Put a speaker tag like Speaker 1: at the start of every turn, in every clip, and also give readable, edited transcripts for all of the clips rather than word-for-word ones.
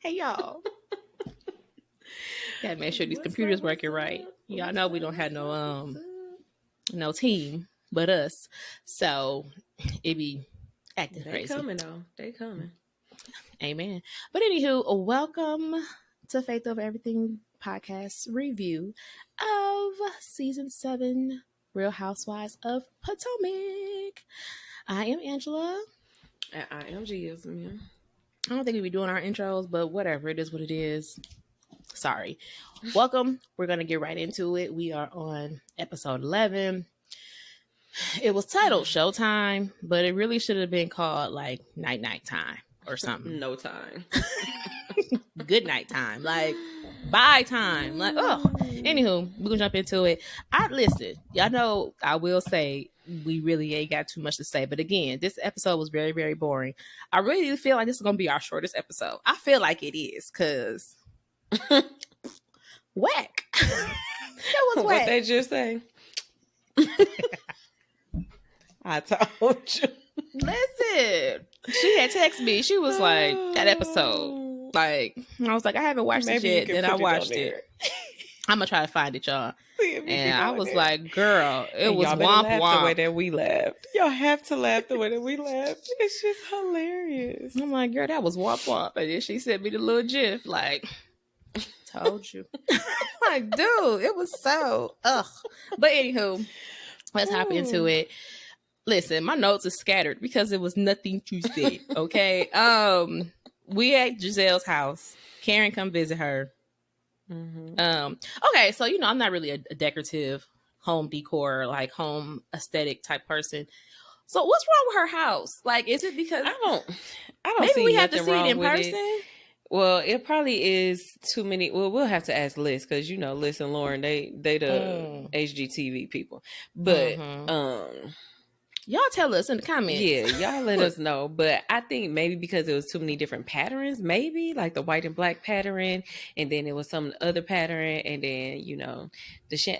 Speaker 1: Hey y'all. Gotta make sure these computers working right. Y'all know we don't have no team but us. So it be acting
Speaker 2: They
Speaker 1: crazy.
Speaker 2: coming though. They coming.
Speaker 1: Amen. But anywho, welcome to Faith Over Everything podcast review of season 7 Real Housewives of Potomac. I am Angela.
Speaker 2: And I am Giasmine.
Speaker 1: I don't think we be doing our intros, but whatever. It is what it is. Sorry. Welcome. We're going to get right into it. We are on episode 11. It was titled Showtime, but it really should have been called like Night Time or something.
Speaker 2: No time.
Speaker 1: Good night time. Like, bye time. Like, oh. Anywho, we're going to jump into it. Listen, y'all know I will say we really ain't got too much to say. But again, this episode was very, very boring. I really feel like this is going to be our shortest episode. I feel like it is because whack. It was whack.
Speaker 2: What they just say? I told you.
Speaker 1: Listen, she had texted me. She was like, that episode. Like, I was like, I haven't watched it yet. Then I watched it. I'm going to try to find it, y'all. And I was like, girl, it was womp womp.
Speaker 2: The way that we laughed. Y'all have to laugh the way that we laughed. It's just hilarious.
Speaker 1: I'm like, girl, that was womp womp. And then she sent me the little gif, like, told you. Like, dude, it was so, ugh. But anywho, let's hop into it. Listen, my notes are scattered because it was nothing to say, okay? We at Giselle's house. Karen come visit her. Mm-hmm. Okay, so I'm not really a decorative home decor, like home aesthetic type person. So what's wrong with her house? Like, is it because
Speaker 2: I don't
Speaker 1: maybe
Speaker 2: see
Speaker 1: we have to see
Speaker 2: wrong
Speaker 1: it in
Speaker 2: with
Speaker 1: person?
Speaker 2: It. Well, it probably is too many. Well, we'll have to ask Liz because Liz and Lauren they the HGTV people, but
Speaker 1: y'all tell us in the comments.
Speaker 2: Yeah, y'all let us know. But I think maybe because it was too many different patterns, maybe like the white and black pattern, and then it was some other pattern, and then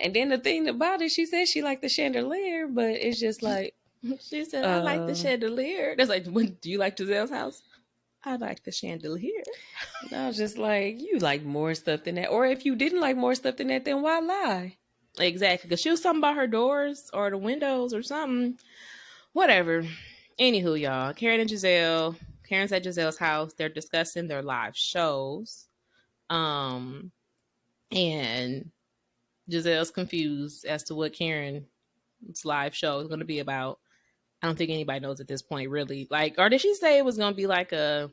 Speaker 2: and then the thing about it, she said she liked the chandelier, but it's just like
Speaker 1: she said I like the chandelier. That's like, do you like Giselle's house? I like the chandelier.
Speaker 2: And I was just like, you like more stuff than that, or if you didn't like more stuff than that, then why lie?
Speaker 1: Exactly, because she was talking about her doors or the windows or something. Whatever. Anywho, y'all, Karen and Giselle. Karen's at Giselle's house. They're discussing their live shows. And Giselle's confused as to what Karen's live show is going to be about. I don't think anybody knows at this point, really. Like, or did she say it was going to be like I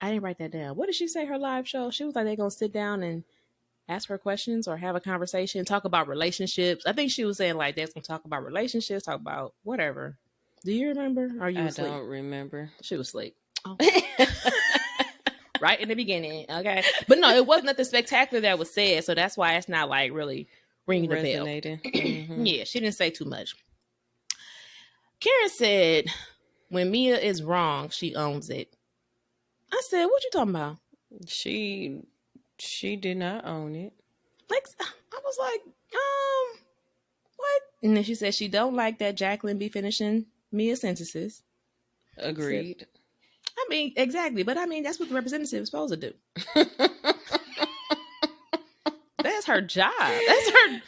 Speaker 1: didn't write that down. What did she say her live show? She was like, they're going to sit down and ask her questions or have a conversation, talk about relationships. I think she was saying like they're going to talk about relationships, talk about whatever. Do you remember? Or are you asleep?
Speaker 2: I don't remember.
Speaker 1: She was asleep. Oh. Right in the beginning. Okay. But no, it wasn't nothing spectacular that was said. So that's why it's not like really ringing the bell. Mm-hmm. Yeah, she didn't say too much. Karen said, when Mia is wrong, she owns it. I said, what you talking about?
Speaker 2: She did not own it.
Speaker 1: Like, I was like, what? And then she said she don't like that Jacqueline be finishing Mia's sentences.
Speaker 2: Agreed.
Speaker 1: I mean, exactly. But I mean, that's what the representative is supposed to do. That's her job. That's her.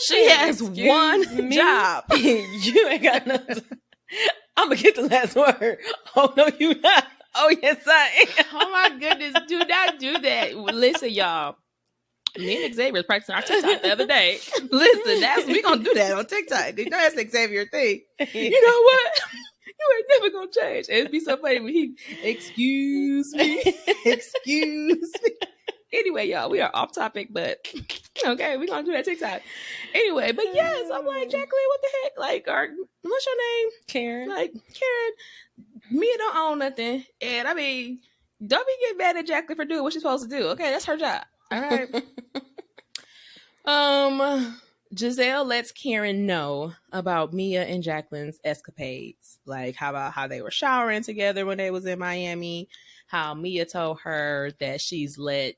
Speaker 1: She has one job.
Speaker 2: You ain't got nothing. I'm going to get the last word. Oh, no, you not. Oh, yes, I am.
Speaker 1: Oh, my goodness. Do not do that. Listen, y'all. Me and Xavier was practicing our TikTok the other day. Listen, we going to do that on TikTok. You know that's Xavier thing. You know what? You ain't never going to change. It'd be so funny when he, excuse me. Anyway, y'all, we are off topic, but okay, we're going to do that TikTok. Anyway, but yes, I'm like, Jacqueline, what the heck? Like, what's your name?
Speaker 2: Karen.
Speaker 1: Like, Karen, Mia don't own nothing. And I mean, don't be getting mad at Jacqueline for doing what she's supposed to do. Okay, that's her job. All right. Giselle lets Karen know about Mia and Jacqueline's escapades. Like how they were showering together when they was in Miami. How Mia told her that she's let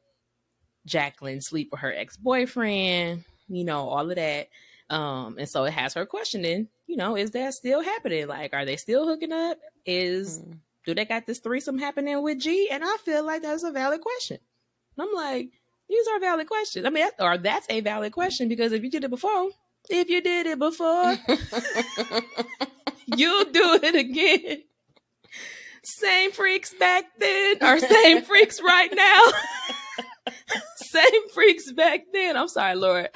Speaker 1: Jacqueline sleep with her ex-boyfriend, all of that. And so it has her questioning, is that still happening? Like, are they still hooking up? Is do they got this threesome happening with G? And I feel like that's a valid question. And I'm like, these are valid questions. I mean, that's a valid question because if you did it before, you'll do it again. Same freaks back then or same freaks right now. Same freaks back then. I'm sorry, Lord.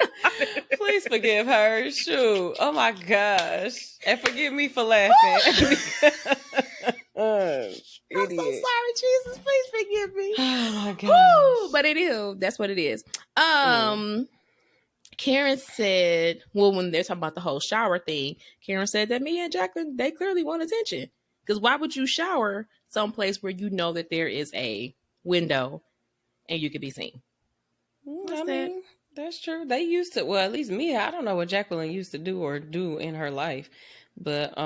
Speaker 2: Please forgive her. Shoot. Oh my gosh. And forgive me for laughing.
Speaker 1: I'm so sorry, Jesus. Please forgive me.
Speaker 2: Oh my gosh.
Speaker 1: But anywho, that's what it is. Karen said, well, when they're talking about the whole shower thing, Karen said that Mia and Jacqueline, they clearly want attention. Because why would you shower someplace where you know that there is a window and you could be seen?
Speaker 2: I mean, that's true. They used to, well, at least Mia, I don't know what Jacqueline used to do or do in her life. But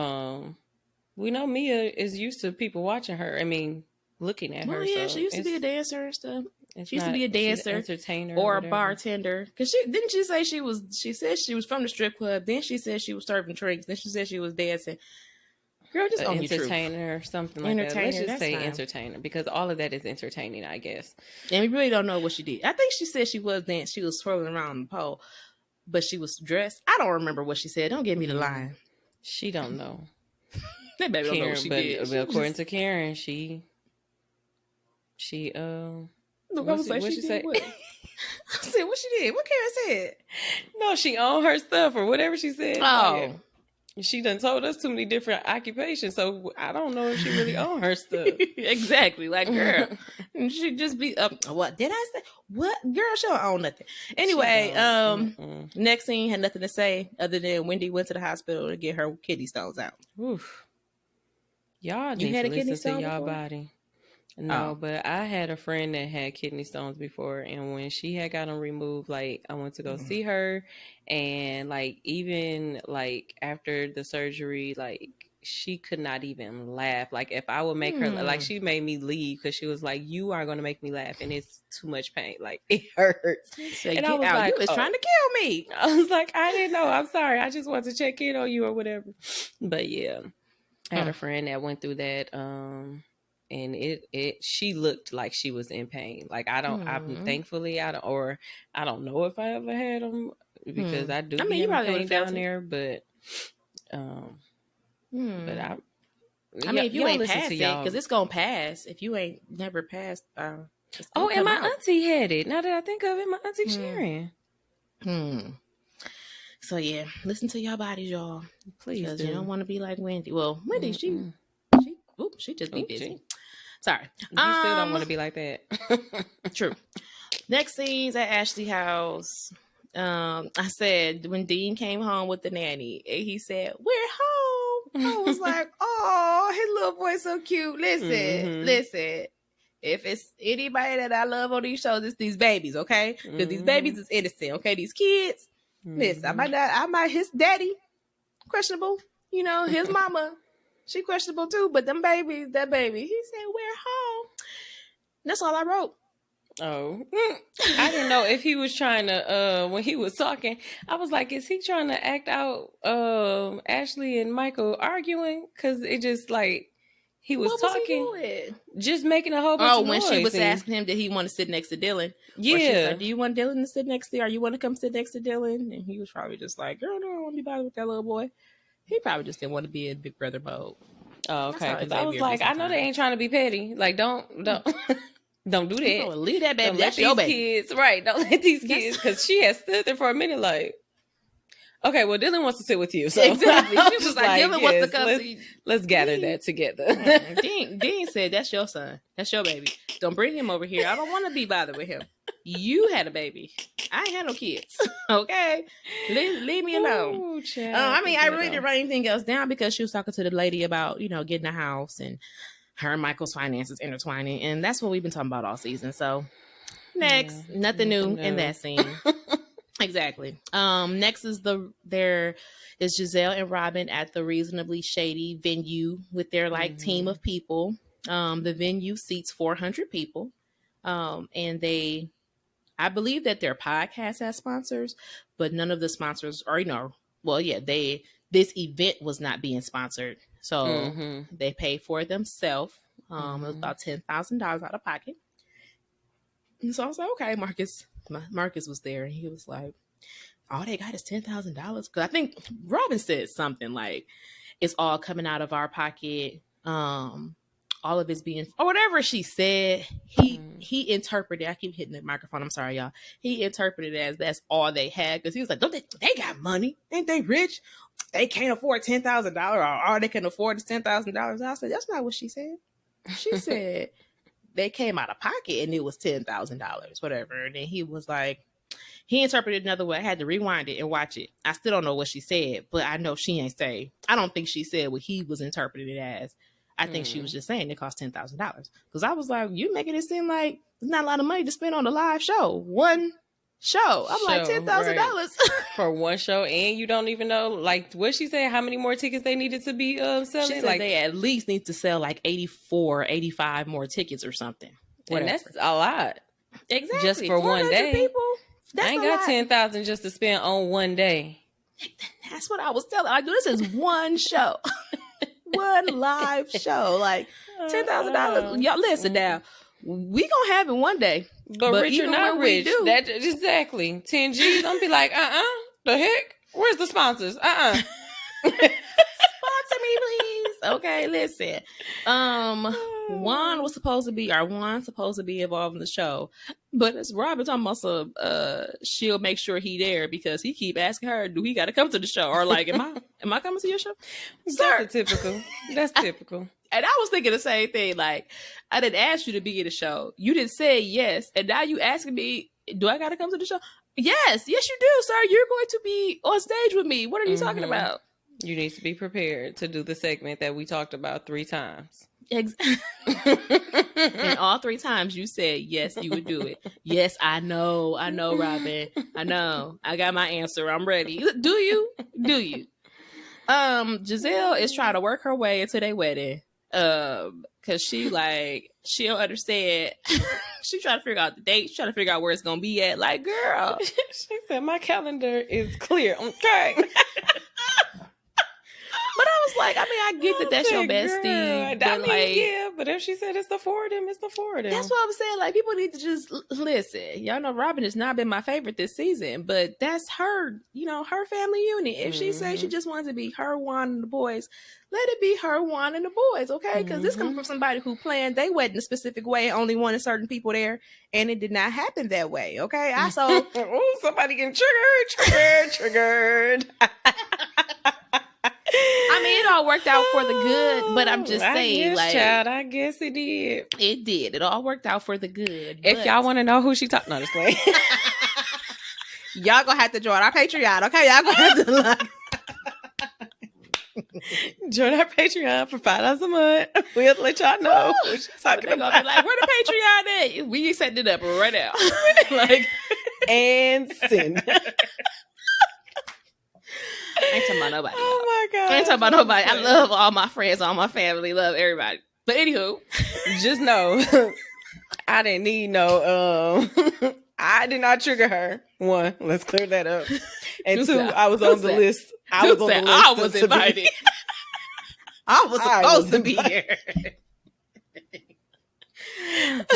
Speaker 2: we know Mia is used to people watching her. I mean, looking at her.
Speaker 1: Yeah,
Speaker 2: so
Speaker 1: she used to be a dancer and stuff. She used to be a
Speaker 2: dancer,
Speaker 1: entertainer, or a bartender. Because she say she said she was from the strip club. Then she said she was serving drinks. Then she said she was dancing. Girl, just own your truth.
Speaker 2: Entertainer or something like that. Let's just say entertainer because all of that is entertaining, I guess.
Speaker 1: And we really don't know what she did. I think she said she was dancing. She was swirling around the pole, but she was dressed. I don't remember what she said. Don't give me the line.
Speaker 2: She don't know.
Speaker 1: That baby don't know what she did.
Speaker 2: But according to Karen, she what she say?
Speaker 1: I said what she did. What Karen said?
Speaker 2: No, she owned her stuff or whatever she said.
Speaker 1: Oh.
Speaker 2: Like, she done told us too many different occupations, so I don't know if she really owned her stuff.
Speaker 1: Exactly, like girl, she just be what did I say? What girl? She don't own nothing. Anyway, next scene had nothing to say other than Wendy went to the hospital to get her kidney stones out.
Speaker 2: Oof. Y'all need to listen to y'all body. No, but I had a friend that had kidney stones before, and when she had got them removed, like I went to go see her, and like even like after the surgery, like she could not even laugh. Like if I would make her, like she made me leave because she was like, "You are going to make me laugh, and it's too much pain. Like it hurts."
Speaker 1: And I was like, "You was trying to kill me."
Speaker 2: I was like, "I didn't know. I'm sorry. I just wanted to check in on you or whatever." But yeah, I had a friend that went through that. And she looked like she was in pain. Like I'm thankfully I don't know if I ever had them because I do. I mean, you probably pain down there, but I
Speaker 1: mean, if you ain't passed it, because it's gonna pass. If you ain't never passed,
Speaker 2: and my auntie had it. Now that I think of it, my auntie Sharon.
Speaker 1: So yeah, listen to your bodies, y'all. Please, because you don't want to be like Wendy. Well, Wendy, she just be busy. Sorry.
Speaker 2: You still don't want to be like that.
Speaker 1: True. Next scene's at Ashley house. I said when Dean came home with the nanny, and he said, "We're home." I was like, "Oh, his little boy so cute." Listen. If it's anybody that I love on these shows, it's these babies, okay? Because these babies is innocent, okay? These kids, listen, I might his daddy questionable, his mama. She questionable too, but that baby, he said, "We're home." That's all I wrote.
Speaker 2: Oh, I didn't know if he was trying to, when he was talking, I was like, is he trying to act out Ashley and Michael arguing? Because it just like, he was talking, just making a whole bunch of noise.
Speaker 1: When she was asking him, did he want to sit next to Dylan?
Speaker 2: Yeah.
Speaker 1: Like, do you want Dylan to sit next to you? Or you want to come sit next to Dylan? And he was probably just like, girl, no, I don't want to be bothered with that little boy. He probably just didn't want to be in Big Brother mode.
Speaker 2: Oh, okay. Because I was like, I know they ain't trying to be petty. Like, don't do that.
Speaker 1: Leave that baby.
Speaker 2: That's your baby. Kids, right? Don't let these kids. Because she had stood there for a minute, like, okay, well, Dylan wants to sit with you. So
Speaker 1: exactly. She was like, Dylan wants to come to you.
Speaker 2: Let's gather that together.
Speaker 1: Dean said, "That's your son. That's your baby. Don't bring him over here. I don't want to be bothered with him. You had a baby. I ain't had no kids. Okay, leave me alone."
Speaker 2: Ooh,
Speaker 1: I mean, I really didn't write anything else down because she was talking to the lady about getting a house and her and Michael's finances intertwining, and that's what we've been talking about all season. So next, nothing new in that scene. Exactly. Next is there is Giselle and Robin at the Reasonably Shady venue with their team of people. The venue seats 400 people. And I believe that their podcast has sponsors, but none of the sponsors are, this event was not being sponsored. So they pay for it themselves. It was about $10,000 out of pocket. And so I was like, okay, Marcus was there, and he was like, all they got is $10,000. Because I think Robin said something like, it's all coming out of our pocket. All of it's being, or whatever she said. He interpreted. I keep hitting the microphone. I'm sorry, y'all. He interpreted it as that's all they had, because he was like, don't they got money? Ain't they rich? They can't afford $10,000, or all they can afford is $10,000. I said, that's not what she said. She said they came out of pocket and it was $10,000, whatever. And then he was like, he interpreted it another way. I had to rewind it and watch it. I still don't know what she said, but I know she ain't say. I don't think she said what he was interpreting it as. I think she was just saying it cost $10,000. Because I was like, you making it seem like there's not a lot of money to spend on a live show. One show. I'm like, $10,000
Speaker 2: right. For one show, and you don't even know, like, what she said, how many more tickets they needed to be selling?
Speaker 1: She said
Speaker 2: like,
Speaker 1: they at least need to sell like 84, 85 more tickets or something.
Speaker 2: Whatever. And that's a lot.
Speaker 1: Exactly.
Speaker 2: Just for one day.
Speaker 1: People,
Speaker 2: I ain't got $10,000 just to spend on one day.
Speaker 1: That's what I was telling. I do. This is one show. One live show, like $10,000. Y'all listen now. We gonna have it one day,
Speaker 2: but rich or not rich, that exactly 10 G's. I'm be like, the heck? Where's the sponsors? Sponsor
Speaker 1: me, please. Okay, listen. Juan's supposed to be involved in the show, but it's Robin talking about some. She'll make sure he there because he keep asking her, do he got to come to the show, or like, am I coming to your show?
Speaker 2: That's typical. That's typical.
Speaker 1: And I was thinking the same thing. Like, I didn't ask you to be in the show. You didn't say yes, and now you asking me, do I got to come to the show? Yes, you do, sir. You're going to be on stage with me. What are you talking about?
Speaker 2: You need to be prepared to do the segment that we talked about 3 times.
Speaker 1: Exactly. And all 3 times you said yes, you would do it. Yes, I know, Robin. I know. I got my answer. I'm ready. Do you? Giselle is trying to work her way into their wedding. Cause she don't understand. She trying to figure out the date. She trying to figure out where it's gonna be at. Like, girl.
Speaker 2: She said my calendar is clear. Okay.
Speaker 1: But I was like, I get that's your bestie.
Speaker 2: But if she said it's the 4 of them, it's the 4 of them.
Speaker 1: That's what I'm saying. Like, people need to just listen. Y'all know Robin has not been my favorite this season, but that's her, her family unit. If she says she just wants to be her, Juan, and the boys, let it be her, Juan, and the boys, okay? Because this comes from somebody who planned they wedding a specific way, only wanted certain people there, and it did not happen that way, okay?
Speaker 2: Somebody getting triggered.
Speaker 1: It all worked out for the good, but I'm just saying,
Speaker 2: child, I guess it did.
Speaker 1: It did. It all worked out for the good.
Speaker 2: If y'all want to know who she talking, no, just like,
Speaker 1: y'all gonna have to join our Patreon, okay? Y'all gonna have to
Speaker 2: join our Patreon for $5 a month. We'll let y'all know.
Speaker 1: Talking about. Gonna be like, where the Patreon at? We setting it up right now.
Speaker 2: And send.
Speaker 1: I ain't talking about nobody.
Speaker 2: Oh my God.
Speaker 1: I ain't talking about nobody. I love all my friends, all my family, love everybody. But anywho,
Speaker 2: just know I didn't need no I did not trigger her. 1, let's clear that up. And 2, I was on the list. I was on the list.
Speaker 1: I was invited. I was supposed to be here.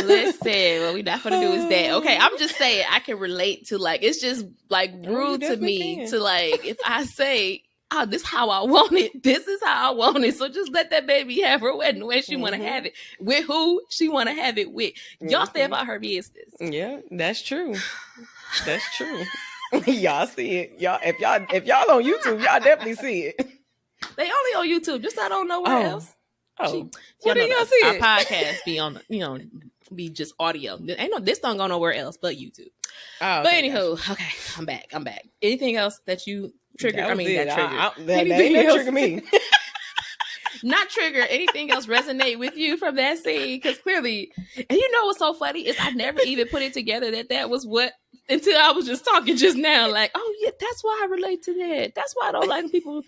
Speaker 1: Listen, what we not gonna do is that. Okay, I'm just saying I can relate to, like, it's just like rude to me to, like, if I say, oh, this is how I want it. This is how I want it. So just let that baby have her wedding the way she want to have it. With who she want to have it with. Y'all stay about her business.
Speaker 2: Yeah, that's true. That's true. Y'all see it. Y'all, if y'all on YouTube, y'all definitely see it.
Speaker 1: They only on YouTube, just not on nowhere else.
Speaker 2: Oh, what do y'all see?
Speaker 1: Our podcast be on, be just audio. This don't go nowhere else but YouTube.
Speaker 2: Oh,
Speaker 1: but anywho, okay, I'm back. Anything else that you triggered?
Speaker 2: That
Speaker 1: triggered.
Speaker 2: Anything else trigger me?
Speaker 1: Not trigger. Anything else resonate with you from that scene? Because clearly, and you know what's so funny is I never even put it together that was what, until I was just talking just now. Like, oh yeah, that's why I relate to that. That's why I don't like people.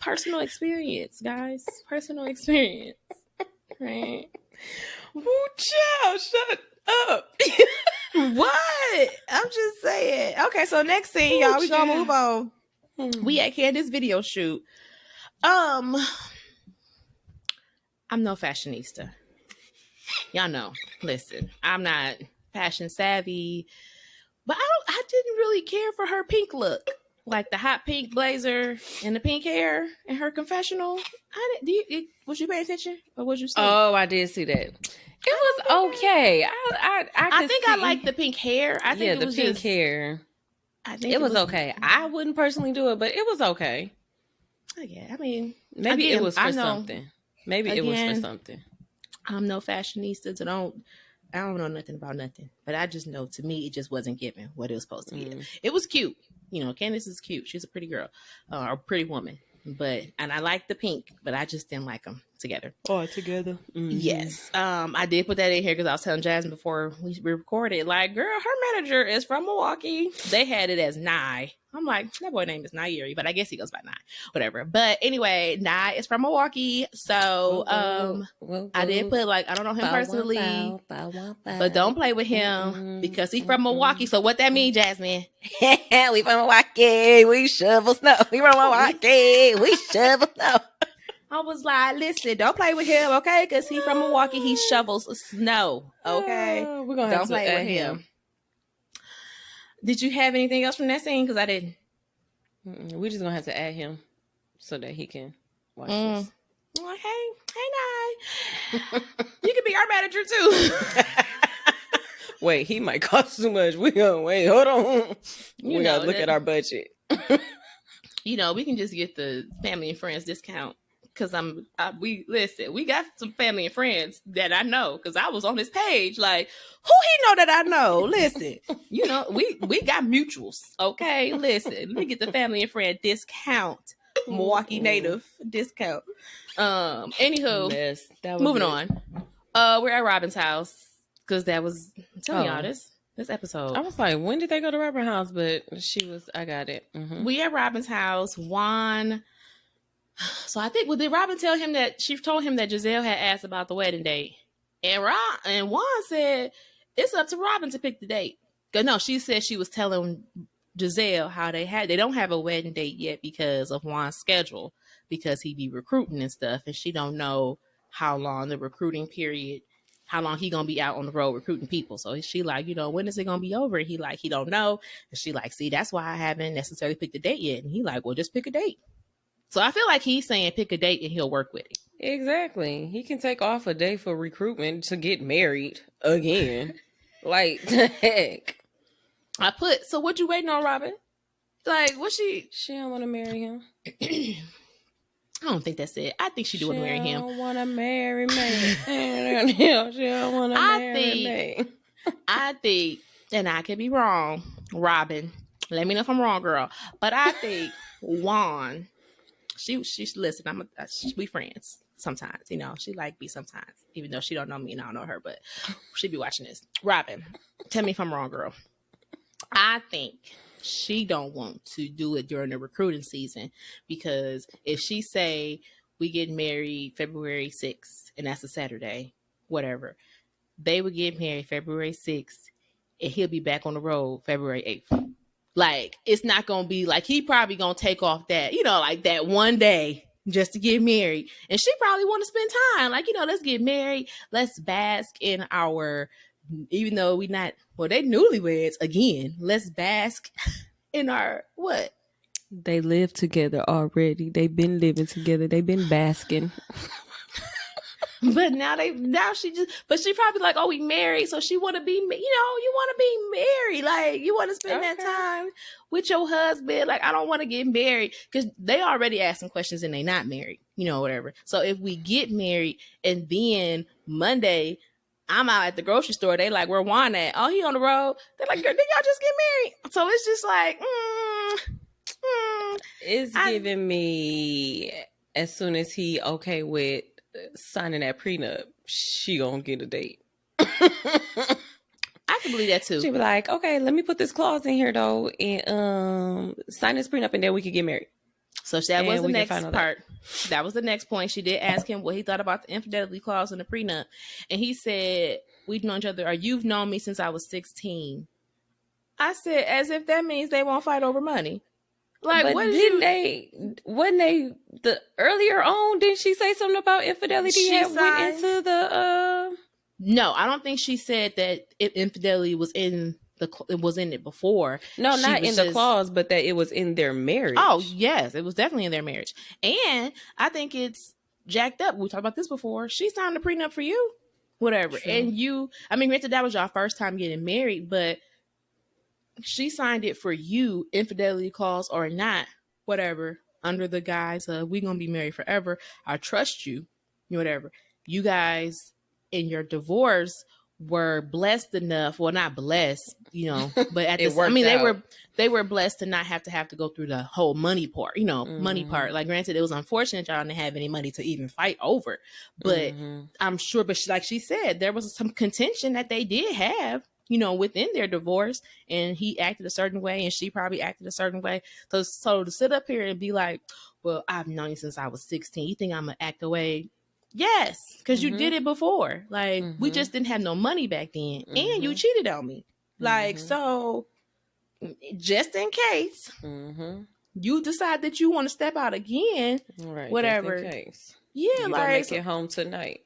Speaker 1: Personal experience, guys. Personal experience. Right?
Speaker 2: Ooh, child, shut up.
Speaker 1: What? I'm just saying. Okay, so next scene, y'all, we gonna move on. We at Candace's video shoot. I'm no fashionista. Y'all know. Listen, I'm not fashion savvy, but I didn't really care for her pink look. Like the hot pink blazer and the pink hair in her confessional. I didn't. Was you paying attention or was you asleep?
Speaker 2: Oh, I did see that. It was okay. I
Speaker 1: I
Speaker 2: could
Speaker 1: think
Speaker 2: see.
Speaker 1: I liked the pink hair. I think
Speaker 2: Yeah,
Speaker 1: it
Speaker 2: the
Speaker 1: was
Speaker 2: pink
Speaker 1: just.
Speaker 2: hair.
Speaker 1: I think
Speaker 2: It
Speaker 1: it
Speaker 2: was
Speaker 1: was.
Speaker 2: okay. I wouldn't personally do it, but it was okay.
Speaker 1: Yeah, I mean,
Speaker 2: Maybe it
Speaker 1: again,
Speaker 2: was
Speaker 1: I
Speaker 2: for
Speaker 1: know.
Speaker 2: something. Maybe it was for
Speaker 1: Again,
Speaker 2: something.
Speaker 1: I'm no fashionista, so I don't know nothing about nothing. But I just know to me it just wasn't given what it was supposed to be. It was cute. You know, Candace is cute. She's a pretty girl, or a pretty woman. And I like the pink, but I just didn't like them together.
Speaker 2: Oh, together. Mm-hmm.
Speaker 1: Yes. I did put that in here because I was telling Jasmine before we recorded, like, girl, her manager is from Milwaukee. They had it as Nye. I'm like, that boy name is Nairi, but I guess he goes by Nye. Whatever. But anyway, Nye is from Milwaukee. So I did put, like, I don't know him personally, but don't play with him because he's from Milwaukee. So what that mean, Jasmine?
Speaker 2: We from Milwaukee. We shovel snow. We from Milwaukee. We shovel snow.
Speaker 1: I was like, listen, don't play with him, okay? Because he's from Milwaukee. He shovels snow, okay?
Speaker 2: We're going to have to play with him.
Speaker 1: Did you have anything else from that scene? Because I didn't.
Speaker 2: We're just going to have to add him so that he can watch this.
Speaker 1: Like, hey, Nye. You can be our manager, too.
Speaker 2: Wait, he might cost too much. We gonna wait. Hold on. We gotta look at our budget.
Speaker 1: You know, we can just get the family and friends discount. Because we got some family and friends that I know because I was on his page. Like, who he know that I know? Listen, you know, we got mutuals. Okay, listen, let me get the family and friend discount, Milwaukee native discount. Anywho, moving on. We're at Robin's house because that was I'm telling y'all this episode.
Speaker 2: I was like, when did they go to Robin's house? But I got it. Mm-hmm.
Speaker 1: We at Robin's house. Juan. So I think, did Robin tell him that she told him that Giselle had asked about the wedding date, and Juan said it's up to Robin to pick the date. No, she said she was telling Giselle how they don't have a wedding date yet because of Juan's schedule because he be recruiting and stuff, and she don't know how long the recruiting period, how long he gonna be out on the road recruiting people. So she like, you know, when is it gonna be over? And he don't know, and she like, see, that's why I haven't necessarily picked the date yet. And he like, well, just pick a date. So I feel like he's saying pick a date and he'll work with it.
Speaker 2: Exactly. He can take off a day for recruitment to get married again. Like, the heck.
Speaker 1: So what you waiting on, Robin? Like, what she
Speaker 2: don't want to marry him.
Speaker 1: I don't think that's it. I think she do want to marry him.
Speaker 2: She don't want to marry me. She don't want to marry me.
Speaker 1: I think, and I could be wrong, Robin. Let me know if I'm wrong, girl. But I think Juan... She's listen. We friends sometimes, you know. She like me sometimes, even though she don't know me and I don't know her. But she be watching this. Robin, tell me if I'm wrong, girl. I think she don't want to do it during the recruiting season because if she say we get married February 6th and that's a Saturday, whatever, they would get married February 6th and he'll be back on the road February 8th. Like, it's not going to be like he probably going to take off that, you know, like that one day just to get married. And she probably want to spend time. Like, you know, let's get married. Let's bask in our, even though they newlyweds again. Let's bask in our what?
Speaker 2: They live together already. They've been living together. They've been basking.
Speaker 1: But she probably like, oh, we married. So she want to be, you know, you want to be married. Like, you want to spend that time with your husband. Like, I don't want to get married because they already asking questions and they not married, you know, whatever. So if we get married and then Monday, I'm out at the grocery store. They like, where Juan at? Oh, he on the road. They're like, girl, did y'all just get married? So it's just like,
Speaker 2: it's giving me as soon as he okay with signing that prenup, she gonna get a date.
Speaker 1: I can believe that too.
Speaker 2: She be like, okay, let me put this clause in here though, and sign this prenup, and then we could get married.
Speaker 1: So that was the next part. That was the next point. She did ask him what he thought about the infidelity clause in the prenup, and he said, "We've known each other, or you've known me since I was 16." I said, as if that means they won't fight over money. Like,
Speaker 2: but
Speaker 1: what did
Speaker 2: didn't
Speaker 1: you?
Speaker 2: wasn't they the earlier on? Didn't she say something about infidelity
Speaker 1: She
Speaker 2: had went
Speaker 1: signed.
Speaker 2: into the?
Speaker 1: No, I don't think she said that infidelity was in it was in it before.
Speaker 2: No,
Speaker 1: She
Speaker 2: not
Speaker 1: was
Speaker 2: in the
Speaker 1: just.
Speaker 2: clause, but that it was in their marriage.
Speaker 1: Oh yes, it was definitely in their marriage, and I think it's jacked up. We talked about this before. She signed a prenup for you, whatever,
Speaker 2: True.
Speaker 1: and you. I mean, granted, that was your first time getting married, but she signed it for you, infidelity clause or not, whatever, under the guise of we gonna be married forever. I trust you, whatever. You guys in your divorce were blessed enough, well, not blessed, but at this, I mean, they were blessed to not have to go through the whole money part, money part. Like, granted, it was unfortunate y'all didn't have any money to even fight over, but I'm sure, but like she said, there was some contention that they did have, within their divorce, and he acted a certain way and she probably acted a certain way. So to sit up here and be like, well, I've known you since I was 16. You think I'm going to act away? Yes, because you did it before. Like, we just didn't have no money back then. And you cheated on me. Like, so just in case you decide that you want to step out again,
Speaker 2: right,
Speaker 1: whatever.
Speaker 2: Just in case.
Speaker 1: Yeah,
Speaker 2: you
Speaker 1: like,
Speaker 2: don't make it home tonight.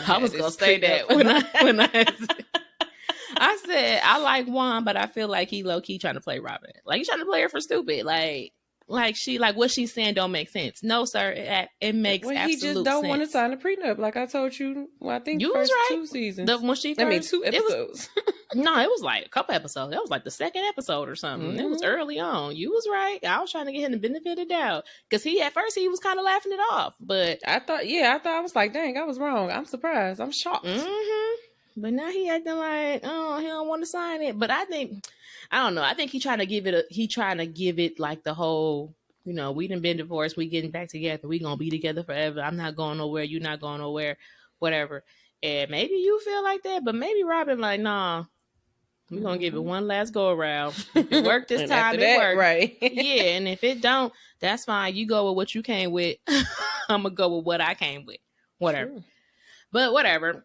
Speaker 1: I was going to say that when I said, I like Juan, but I feel like he low-key trying to play Robin. Like, he's trying to play her for stupid. Like what she's saying don't make sense. No, sir, it makes absolute sense. He just don't want
Speaker 2: to sign a prenup, like I told you. Well, I think
Speaker 1: you
Speaker 2: first
Speaker 1: was right.
Speaker 2: 2 seasons.
Speaker 1: When she first,
Speaker 2: 2 episodes.
Speaker 1: No, it was like a couple episodes. That was like the second episode or something. It was early on. You was right. I was trying to get him the benefit of the doubt because at first he was kind of laughing it off, but
Speaker 2: I thought I was like, dang, I was wrong. I'm surprised. I'm shocked.
Speaker 1: But now he acting like, oh, he don't want to sign it. But I don't know. I think he trying to give it like the whole, we done been divorced. We getting back together. We gonna be together forever. I'm not going nowhere. You not going nowhere. Whatever. And maybe you feel like that, but maybe Robin like, nah, we're gonna give it one last go around. If it worked this time, it worked.
Speaker 2: Right.
Speaker 1: Yeah, and if it don't, that's fine. You go with what you came with. I'm gonna go with what I came with. Whatever. True. But whatever.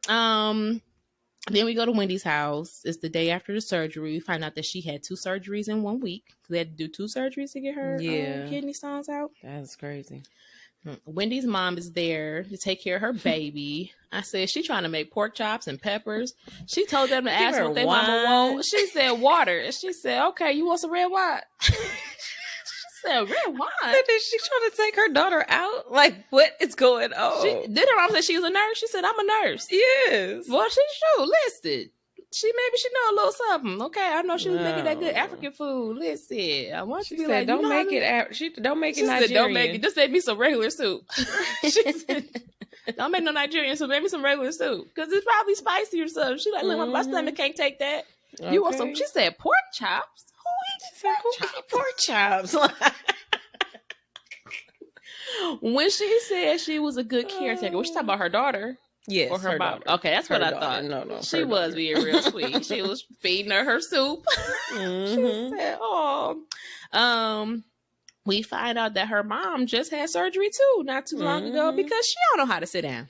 Speaker 1: Then we go to Wendy's house. It's the day after the surgery. We find out that she had 2 surgeries in 1 week. They had to do 2 surgeries to get her kidney stones out.
Speaker 2: That's crazy.
Speaker 1: Wendy's mom is there to take care of her baby. I said, she trying to make pork chops and peppers. She told them to ask what their mama want. She said water. And she said, okay, you want some red wine? She said, red wine?
Speaker 2: Is she trying to take her daughter out? Like, what is going on?
Speaker 1: Did her mom say she was a nurse? She said, I'm a nurse.
Speaker 2: Yes.
Speaker 1: Well, she's sure listed. She know a little something. Okay, I know she was making that good African food. Listen, I want you to be like,
Speaker 2: don't make it. She don't make it Nigerian.
Speaker 1: Don't make it. Just make me some regular soup. She said, don't make no Nigerian soup. Make me some regular soup because it's probably spicy or something. She like, look, my stomach can't take that. Okay. You want some? She said pork chops. Who eats pork chops? When she said she was a good caretaker, was she talking about her daughter?
Speaker 2: Yes,
Speaker 1: or her daughter. Okay, that's what I thought.
Speaker 2: No,
Speaker 1: she was being real sweet. She was feeding her soup. She said, "Oh, we find out that her mom just had surgery too, not too long ago, because she don't know how to sit down.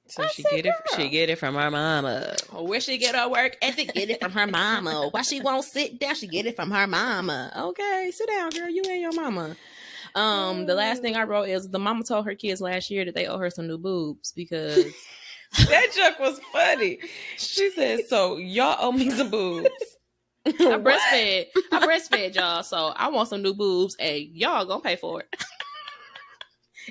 Speaker 2: So she get it from her mama.
Speaker 1: Where she get her work ethic? Get it from her mama. Why she won't sit down? She get it from her mama. Okay, sit down, girl. You and your mama." The last thing I wrote is the mama told her kids last year that they owe her some new boobs because
Speaker 2: that joke was funny. She said, "So y'all owe me some boobs."
Speaker 1: I breastfed y'all, so I want some new boobs. Hey, y'all gonna pay for it.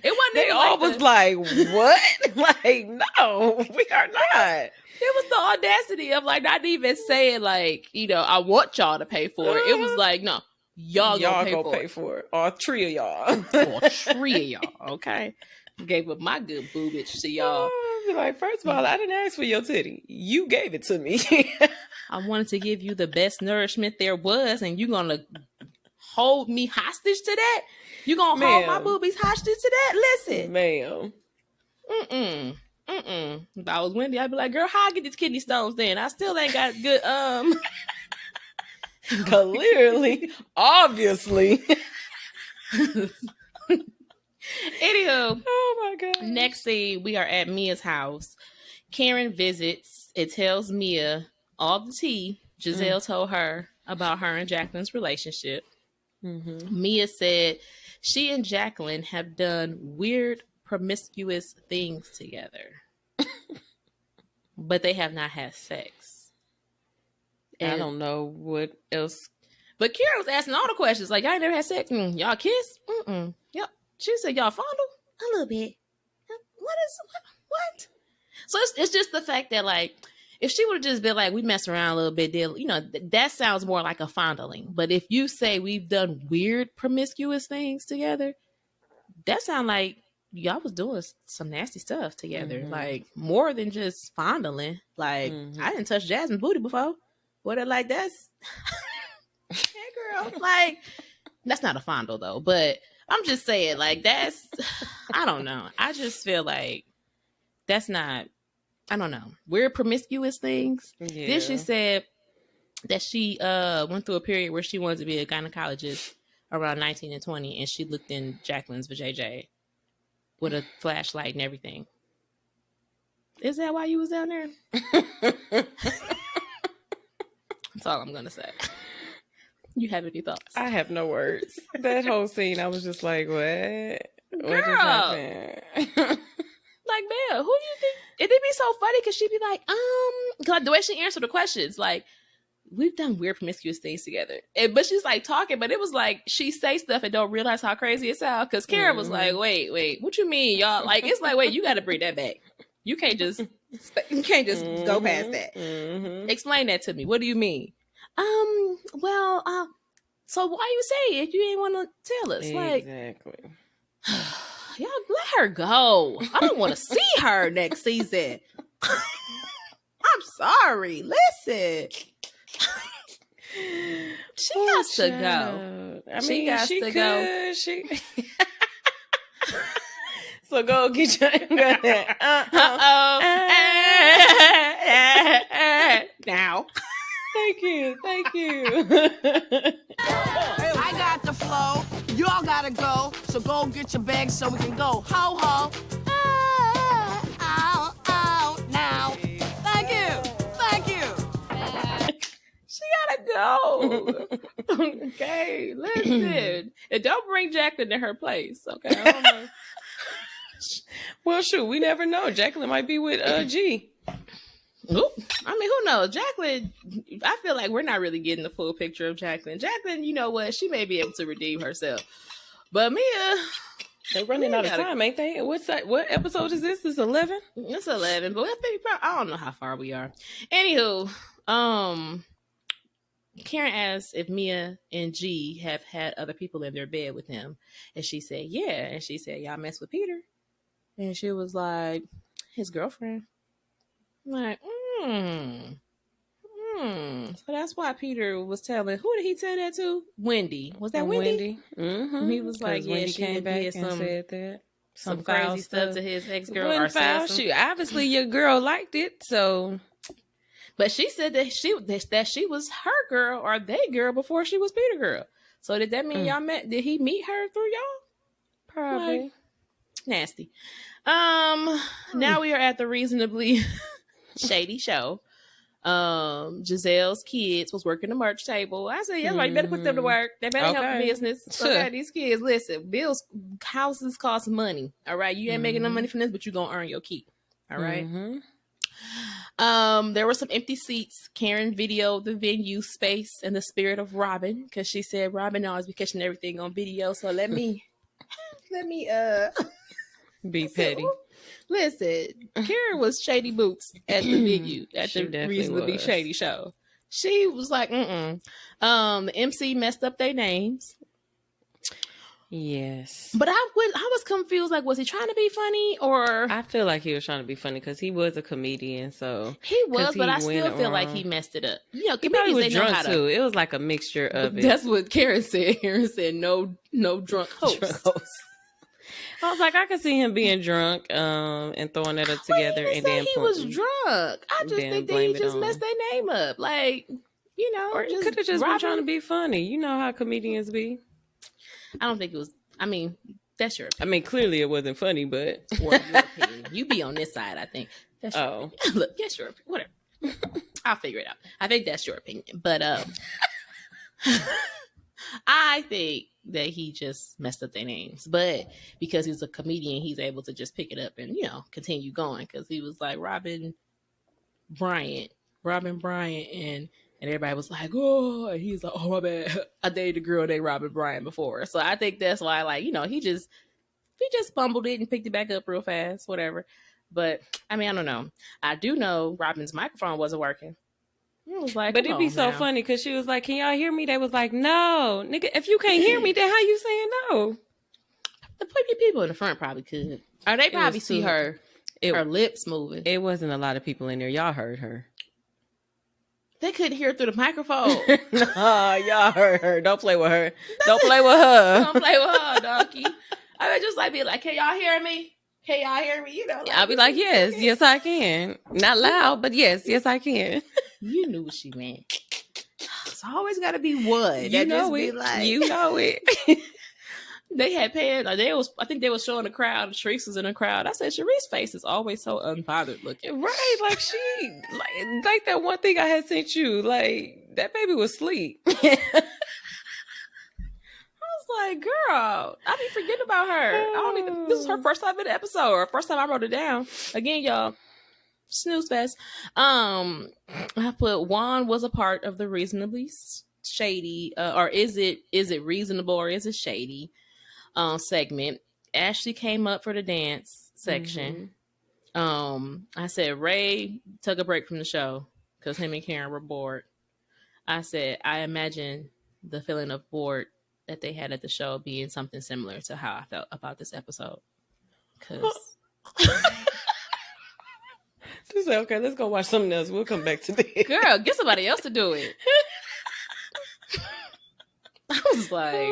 Speaker 1: It wasn't.
Speaker 2: They all was like, "What?" Like, no, we are not.
Speaker 1: It was the audacity of like not even saying like, I want y'all to pay for it. It was like, no. Y'all gonna pay for it.
Speaker 2: All 3 of y'all.
Speaker 1: All 3 of y'all. Okay. Gave up my good boobage to y'all.
Speaker 2: Be like, first of all, I didn't ask for your titty. You gave it to me.
Speaker 1: I wanted to give you the best nourishment there was, and you gonna hold me hostage to that? You gonna hold my boobies hostage to that? Listen.
Speaker 2: Ma'am.
Speaker 1: If I was Wendy, I'd be like, girl, how I get these kidney stones then? I still ain't got good
Speaker 2: Clearly, obviously.
Speaker 1: Anywho,
Speaker 2: oh my god.
Speaker 1: Next scene, we are at Mia's house. Karen visits. It tells Mia all the tea Giselle told her about her and Jacqueline's relationship. Mia said she and Jacqueline have done weird, promiscuous things together, but they have not had sex.
Speaker 2: And I don't know what else.
Speaker 1: But Kira was asking all the questions. Like, y'all ain't never had sex? Y'all kiss? Yep. She said, y'all fondle? A little bit. What? So it's just the fact that, like, if she would have just been like, we mess around a little bit, then, you know, that sounds more like a fondling. But if you say we've done weird, promiscuous things together, that sounds like y'all was doing some nasty stuff together. Like, more than just fondling. Like, I didn't touch Jasmine's booty before. What, like, that's... Hey, girl. Like, that's not a fondle, though. But I'm just saying, like, that's... I don't know. I just feel like that's not... I don't know. Weird promiscuous things. Yeah. Then she said that she went through a period where she wanted to be a gynecologist around 19 and 20, and she looked in Jacqueline's vajayjay with a flashlight and everything. Is that why you was down there? That's all I'm going to say. You have any thoughts?
Speaker 2: I have no words. That whole scene, I was just like, what?
Speaker 1: Girl.
Speaker 2: What just happened?
Speaker 1: Like, man, who do you think? It'd be so funny because she'd be like, cause the way she answered the questions, like, we've done weird promiscuous things together. But she's like talking, but it was like she say stuff and don't realize how crazy it sounds. Cause Karen was like, wait, what you mean, y'all? Like, it's like, wait, you got to bring that back. You can't just go past that. Explain that to me. What do you mean? Well, so why you say it if you ain't want to tell us?
Speaker 2: Exactly.
Speaker 1: Like, y'all let her go. I don't want to see her next season. I'm sorry. Listen. She has to go.
Speaker 2: I mean, she has to go. So go get your
Speaker 1: now.
Speaker 2: Thank you.
Speaker 3: I got the flow. Y'all gotta go. So go get your bags so we can go. Ho ho. Out now. Thank you.
Speaker 1: She gotta go. Okay, listen. And don't bring Jacqueline to her place. Okay. I don't know.
Speaker 2: Well, shoot, we never know. Jacqueline might be with G.
Speaker 1: Ooh, I mean, who knows? Jacqueline, I feel like we're not really getting the full picture of Jacqueline. Jacqueline, you know what? She may be able to redeem herself. But Mia...
Speaker 2: They're running out of time, ain't they? What's that? What episode is this? It's 11?
Speaker 1: It's 11, but I don't know how far we are. Anywho, Karen asked if Mia and G have had other people in their bed with him. And she said, yeah. And she said, y'all mess with Peter? And she was like, his girlfriend. I'm like, So that's why Peter was telling, who did he tell that to? Wendy. Was that Wendy?
Speaker 2: Mm-hmm.
Speaker 1: He was like, yeah,
Speaker 2: Wendy
Speaker 1: she
Speaker 2: came back and
Speaker 1: said
Speaker 2: that.
Speaker 1: Some crazy stuff to his ex-girl.
Speaker 2: Or shoot, obviously your girl liked it, so...
Speaker 1: But she said that she was her girl or they girl before she was Peter girl. So did that mean y'all met? Did he meet her through y'all?
Speaker 2: Probably.
Speaker 1: Like, nasty. Now we are at the reasonably shady show. Giselle's kids was working the merch table. I said, yeah, you better put them to work. They better help the business. Okay, these kids, listen, houses cost money. All right. You ain't making no money from this, but you're gonna earn your keep. All right. There were some empty seats. Karen videoed the venue space in the spirit of Robin, because she said Robin always be catching everything on video. So let me
Speaker 2: be petty.
Speaker 1: Listen, Karen was shady boots at the venue at the reasonably shady show. She was like, The MC messed up their names.
Speaker 2: Yes.
Speaker 1: But I was confused. Like, was he trying to be funny or?
Speaker 2: I feel like he was trying to be funny because he was a comedian. So
Speaker 1: he was, but I still feel like he messed it up. You know,
Speaker 2: he probably was drunk too. It was like a mixture of it.
Speaker 1: That's what Karen said. Karen said, no drunk host.
Speaker 2: I was like, I could see him being drunk and throwing that up together. And then
Speaker 1: he was drunk. I just think that he just messed their name up. Like, you know,
Speaker 2: or he could have just been trying to be funny. You know how comedians be.
Speaker 1: I don't think it was. I mean, that's your opinion.
Speaker 2: I mean, clearly it wasn't funny, but
Speaker 1: or your opinion. You be on this side, I think. That's your opinion. Look, that's your opinion. Whatever. I'll figure it out. I think that's your opinion. But I think that he just messed up their names, but because he's a comedian, he's able to just pick it up and continue going. Because he was like Bryant, Robin Bryant, and everybody was like, oh, and he's like, oh my bad, I dated a girl named Robin Bryant before. So I think that's why, like, he just fumbled it and picked it back up real fast, whatever. But I mean, I don't know. I do know Robin's microphone wasn't working. I was like,
Speaker 2: but it'd be so funny because she was like, "Can y'all hear me?" They was like, "No, nigga. If you can't hear me, then how you saying no?"
Speaker 1: The people in the front probably could, or they probably see her lips moving.
Speaker 2: It wasn't a lot of people in there. Y'all heard her.
Speaker 1: They couldn't hear through the microphone.
Speaker 2: No, y'all heard her. Don't play with her. Don't play with her.
Speaker 1: Don't play with her, donkey. I would just like be like, "Can y'all hear me? Can y'all hear me?" Like,
Speaker 2: I'll be like, yes, I can. Not loud, but yes, I can.
Speaker 1: You knew what she meant. It's always got to be one.
Speaker 2: You know it. You know it.
Speaker 1: They had paid. I think they was showing the crowd. Sharice was in the crowd. I said, Sharice's face is always so unbothered looking.
Speaker 2: Right, like she, like that one thing I had sent you. Like that baby was asleep.
Speaker 1: Like, girl, I be forgetting about her. I don't even. This is her first time in the episode, or first time I wrote it down. Again, y'all, snooze fest. I put Juan was a part of the reasonably shady, or is it reasonable or is it shady? Segment. Ashley came up for the dance section. I said Ray took a break from the show because him and Karen were bored. I said I imagine the feeling of bored that they had at the show being something similar to how I felt about this episode. Because
Speaker 2: just say, okay, let's go watch something else. We'll come back to this.
Speaker 1: Girl, get somebody else to do it. I was like,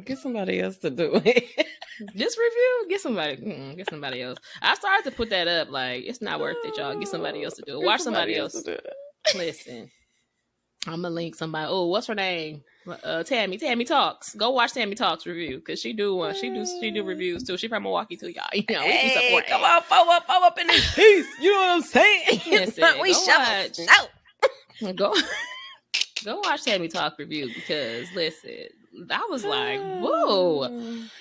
Speaker 2: get somebody else to do it.
Speaker 1: This review, get somebody else. I started to put that up. Like, it's not worth it, y'all. Get somebody else to do it. Watch somebody else. Listen, I'm gonna link somebody. Oh, what's her name? Tammy Talks. Go watch Tammy Talks review because she do reviews too. She from Milwaukee too, y'all. We support.
Speaker 2: Come on, follow up in this piece. You know what I'm saying?
Speaker 1: Listen, go watch Tammy Talk review because listen, I was like, whoa.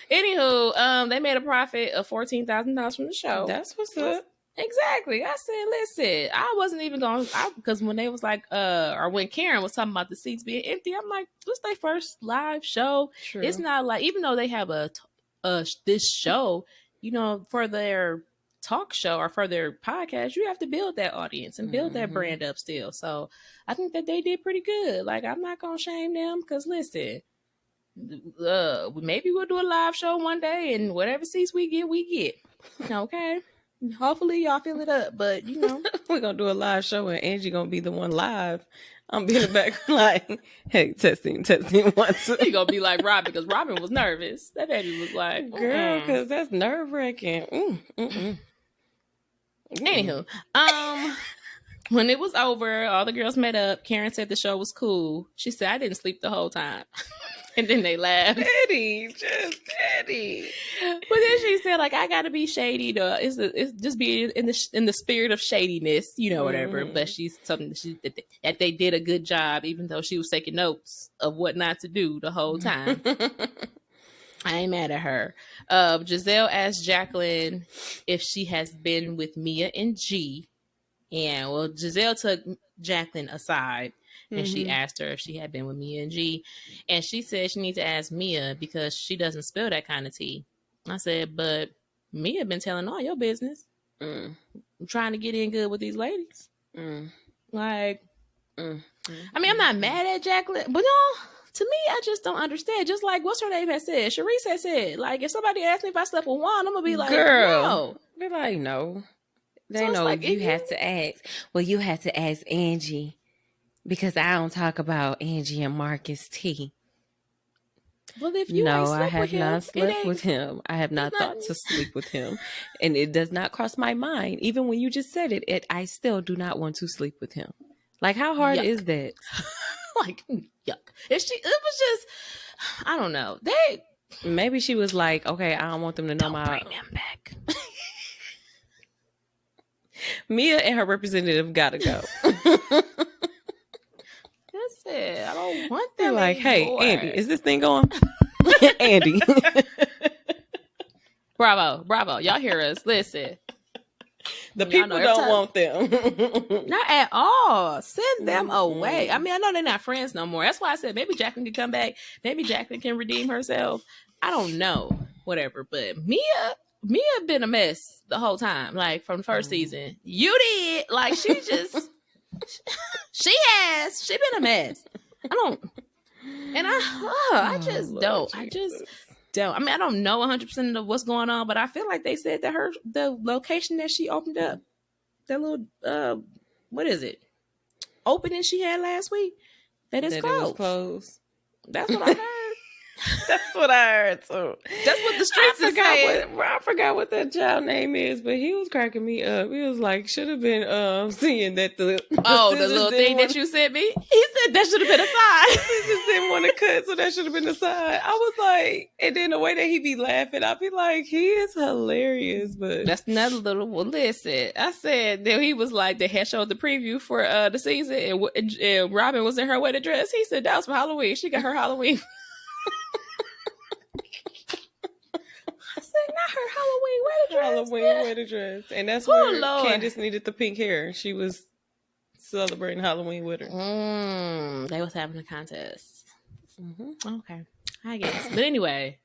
Speaker 1: Anywho, they made a profit of $14,000 from the show.
Speaker 2: That's what's up.
Speaker 1: Exactly. I said, listen, I wasn't even going because when they was like, or when Karen was talking about the seats being empty, I'm like, this is their first live show. True. It's not like, even though they have this show, for their talk show or for their podcast, you have to build that audience and build that brand up still. So I think that they did pretty good. Like, I'm not going to shame them because listen, maybe we'll do a live show one day and whatever seats we get. Okay. Hopefully y'all fill it up, but
Speaker 2: we're gonna do a live show and Angie gonna be the one live. I'm be in the back like, hey, testing 1 2.
Speaker 1: He gonna be like Robin because Robin was nervous. That baby was like,
Speaker 2: girl, because that's nerve wracking.
Speaker 1: Anywho, when it was over, all the girls met up. Karen said the show was cool. She said I didn't sleep the whole time. And then they laughed.
Speaker 2: Petty.
Speaker 1: But then she said, like, I gotta be shady though. It's just being in the spirit of shadiness, whatever. But that they did a good job, even though she was taking notes of what not to do the whole time. I ain't mad at her. Giselle asked Jacqueline if she has been with Mia and G. And well, Giselle took Jacqueline aside. And she asked her if she had been with Mia and G. And she said she needs to ask Mia because she doesn't spill that kind of tea. I said, but Mia been telling all your business. I'm trying to get in good with these ladies. Like, I mean, I'm not mad at Jacqueline, but to me, I just don't understand. Just like, what's her name has said? Sharice has said, like, if somebody asks me if I slept with Juan, I'm going to be like,
Speaker 2: girl.
Speaker 1: No.
Speaker 2: They're like, no. They
Speaker 1: So
Speaker 2: know
Speaker 1: like,
Speaker 2: you have to ask. Well, you have to ask Angie. Because I don't talk about Angie and Marcus T.
Speaker 1: Well, if you ain't slept
Speaker 2: I have
Speaker 1: with him,
Speaker 2: not slept with him. I have not thought to sleep with him. And it does not cross my mind. Even when you just said it, I still do not want to sleep with him. Like, how hard is that?
Speaker 1: Like, yuck. It was just, I don't know.
Speaker 2: Maybe she was like, okay, I don't want them to know
Speaker 1: bring them back.
Speaker 2: Mia and her representative gotta go.
Speaker 1: That's it. I don't want them
Speaker 2: You're like, hey,
Speaker 1: Lord.
Speaker 2: Andy, is this thing going? Andy.
Speaker 1: Bravo. Y'all hear us. Listen.
Speaker 2: The
Speaker 1: Y'all
Speaker 2: people
Speaker 1: know,
Speaker 2: don't want them.
Speaker 1: Not at all. Send them away. I mean, I know they're not friends no more. That's why I said maybe Jacqueline can come back. Maybe Jacqueline can redeem herself. I don't know. Whatever. But Mia been a mess the whole time. Like from the first season. You did. Like she just she been a mess. I don't. And I just don't. I just don't. I mean, I don't know 100% of what's going on, but I feel like they said that the location that she opened up, that little what is it? Opening she had last week, that is closed. It was closed. That's what I heard.
Speaker 2: That's what I heard too.
Speaker 1: That's what the streets is saying.
Speaker 2: I forgot what that child name is, but he was cracking me up. He was like, should have been seeing that the
Speaker 1: little thing that you sent me. He said that should have been a side.
Speaker 2: He just didn't want to cut, so that should have been the side. I was like, and then the way that he be laughing, I be like, he is hilarious. But
Speaker 1: that's another little. Well, listen, I said that he was like, they had showed the preview for the season, and Robin was in her wedding dress. He said that was for Halloween. She got her Halloween. I said, not her Halloween wedding dress.
Speaker 2: And that's where Candace needed the pink hair. She was celebrating Halloween with her.
Speaker 1: They was having a contest. Okay, I guess. But anyway,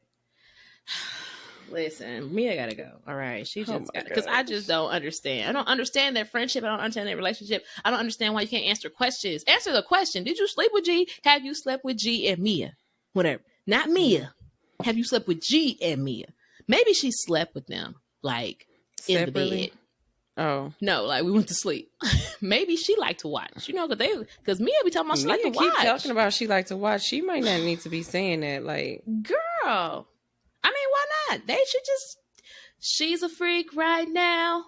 Speaker 1: listen, Mia gotta go. All right, she just because I just don't understand. I don't understand their friendship. I don't understand their relationship. I don't understand why you can't answer questions. Answer the question: did you sleep with G? Have you slept with G and Mia? Whatever. Not Mia. Have you slept with G and Mia? Maybe she slept with them, like, separately? In the bed.
Speaker 2: Oh.
Speaker 1: No, like, we went to sleep. Maybe she liked to watch. You know, because Mia be talking about she like to watch.
Speaker 2: Keep talking about she like to watch. She might not need to be saying that, like.
Speaker 1: Girl. I mean, why not? They should just. She's a freak right now.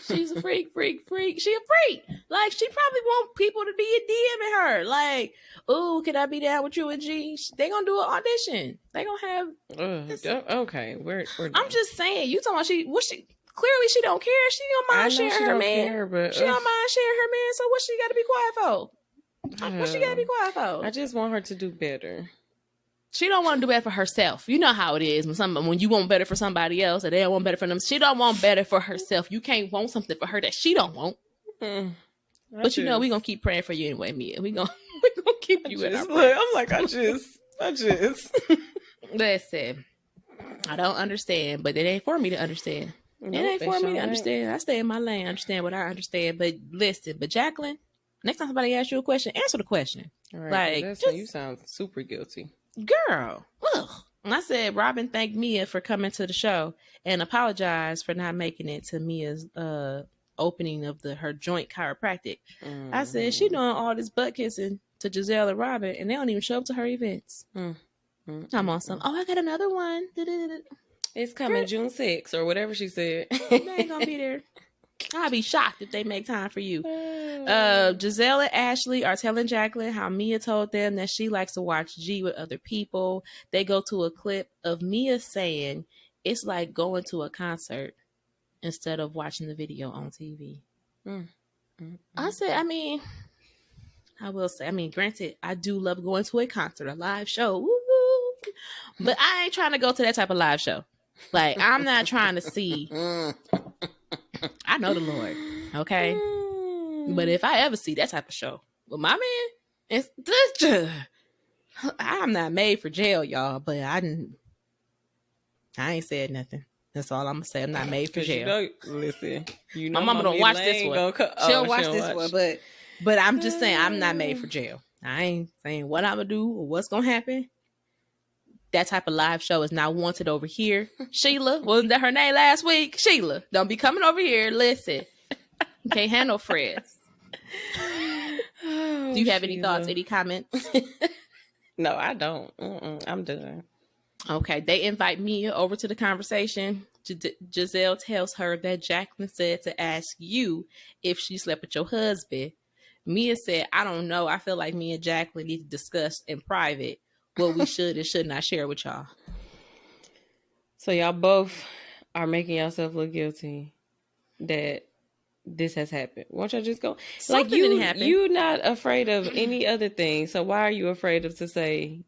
Speaker 1: She's a freak. She a freak. Like, she probably want people to be DMing her. Like, oh, can I be down with you and G? They gonna do an audition. They gonna have.
Speaker 2: Okay, we're
Speaker 1: I'm just saying. You talking about clearly she don't care. She don't mind sharing her man. She don't mind sharing her man. So what she got to be quiet for? What she got to be quiet for?
Speaker 2: I just want her to do better.
Speaker 1: She don't want to do better for herself. You know how it is when you want better for somebody else and they don't want better for them. She don't want better for herself. You can't want something for her that she don't want. But you know we gonna keep praying for you anyway, Mia. We gonna keep you in our prayers.
Speaker 2: I'm like I just.
Speaker 1: Listen, I don't understand, but it ain't for me to understand. It ain't for me to understand. I stay in my lane. I understand what I understand. But listen, Jacqueline, next time somebody asks you a question, answer the question.
Speaker 2: Right, like, you sound super guilty.
Speaker 1: Girl. Ugh. And I said, Robin thanked Mia for coming to the show and apologized for not making it to Mia's opening of her joint chiropractic. I said, she doing all this butt kissing to Giselle and Robin, and they don't even show up to her events. I'm on some, I got another one.
Speaker 2: It's coming June 6th or whatever she said.
Speaker 1: They ain't gonna be there. I'd be shocked if they make time for you. Giselle and Ashley are telling Jacqueline how Mia told them that she likes to watch G with other people. They go to a clip of Mia saying it's like going to a concert instead of watching the video on TV. I said, I will say, granted, I do love going to a concert, a live show. Woo-hoo. But I ain't trying to go to that type of live show. Like, I'm not trying to see. I know the Lord, okay? But if I ever see that type of show with my man, I'm not made for jail, y'all. But I ain't said nothing. That's all I'm gonna say. I'm not made for jail.
Speaker 2: Listen,
Speaker 1: my mama don't watch this one. She don't watch this one, but I'm just saying I'm not made for jail. I ain't saying what I'm gonna do or what's gonna happen. That type of live show is not wanted over here. Sheila, wasn't that her name last week? Sheila, don't be coming over here. Listen, you can't handle friends. Do you have any thoughts, any comments?
Speaker 2: No, I don't. I'm done.
Speaker 1: Okay, they invite Mia over to the conversation. Giselle tells her that Jacqueline said to ask you if she slept with your husband. Mia said, I don't know. I feel like me and Jacqueline need to discuss in private what we should and should not share with y'all.
Speaker 2: So y'all both are making yourself look guilty that this has happened. Won't y'all just go?
Speaker 1: Something
Speaker 2: like
Speaker 1: didn't happen.
Speaker 2: you not afraid of any other thing. So why are you afraid of to say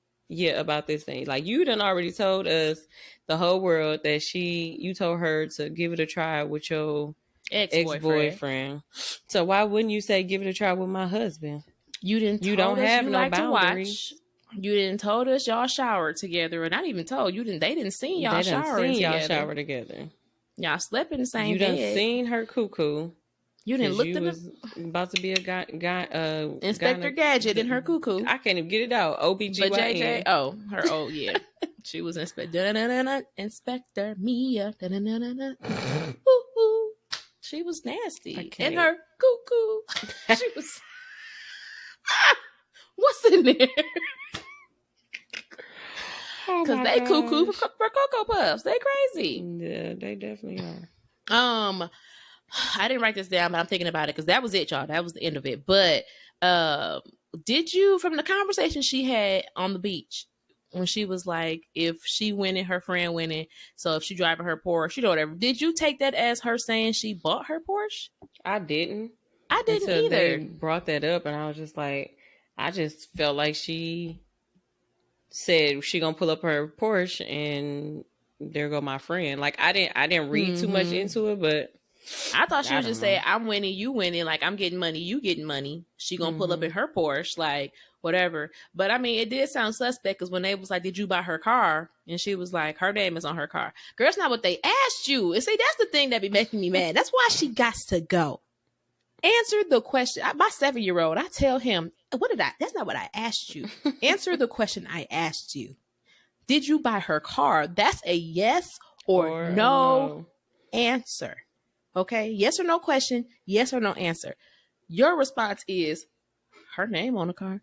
Speaker 2: about this thing? Like you done already told us, the whole world, that you told her to give it a try with your ex-boyfriend. So why wouldn't you say give it a try with my husband?
Speaker 1: You didn't.
Speaker 2: You
Speaker 1: told
Speaker 2: don't
Speaker 1: us
Speaker 2: have
Speaker 1: you
Speaker 2: no
Speaker 1: like
Speaker 2: boundaries.
Speaker 1: To watch. You didn't told us y'all showered together, and not even told you didn't. They didn't see y'all showering together.
Speaker 2: Y'all shower together.
Speaker 1: Y'all slept in the same
Speaker 2: bed.
Speaker 1: You done
Speaker 2: seen her cuckoo.
Speaker 1: You didn't look at
Speaker 2: was about to be a guy
Speaker 1: Inspector Gadget in her cuckoo.
Speaker 2: I can't even get it out. OBGYN.
Speaker 1: But JJ, yeah. She was Inspector Mia. She was nasty. In her cuckoo. She was. What's in there? Because they cuckoo for Cocoa Puffs. They crazy.
Speaker 2: Yeah, they definitely are.
Speaker 1: I didn't write this down, but I'm thinking about it because that was it, y'all. That was the end of it. But did you, from the conversation she had on the beach, when she was like, if she winning, her friend winning, so if she driving her Porsche, you know, whatever, did you take that as her saying she bought her Porsche?
Speaker 2: I didn't.
Speaker 1: I didn't either.
Speaker 2: They brought that up, and I was just like, I just felt like she said she gonna pull up her Porsche, and there go my friend. Like I didn't read too much into it, but
Speaker 1: I thought she was just saying, I'm winning, you winning. Like, I'm getting money, you getting money. She gonna pull up in her Porsche, like, whatever. But, I mean, it did sound suspect because when they was like, did you buy her car? And she was like, her name is on her car. Girl, that's not what they asked you. And see, that's the thing that be making me mad. That's why she got to go. Answer the question. My 7-year-old, I tell him, that's not what I asked you. Answer the question I asked you. Did you buy her car? That's a yes or no answer. Okay, yes or no question, yes or no answer. Your response is her name on the car.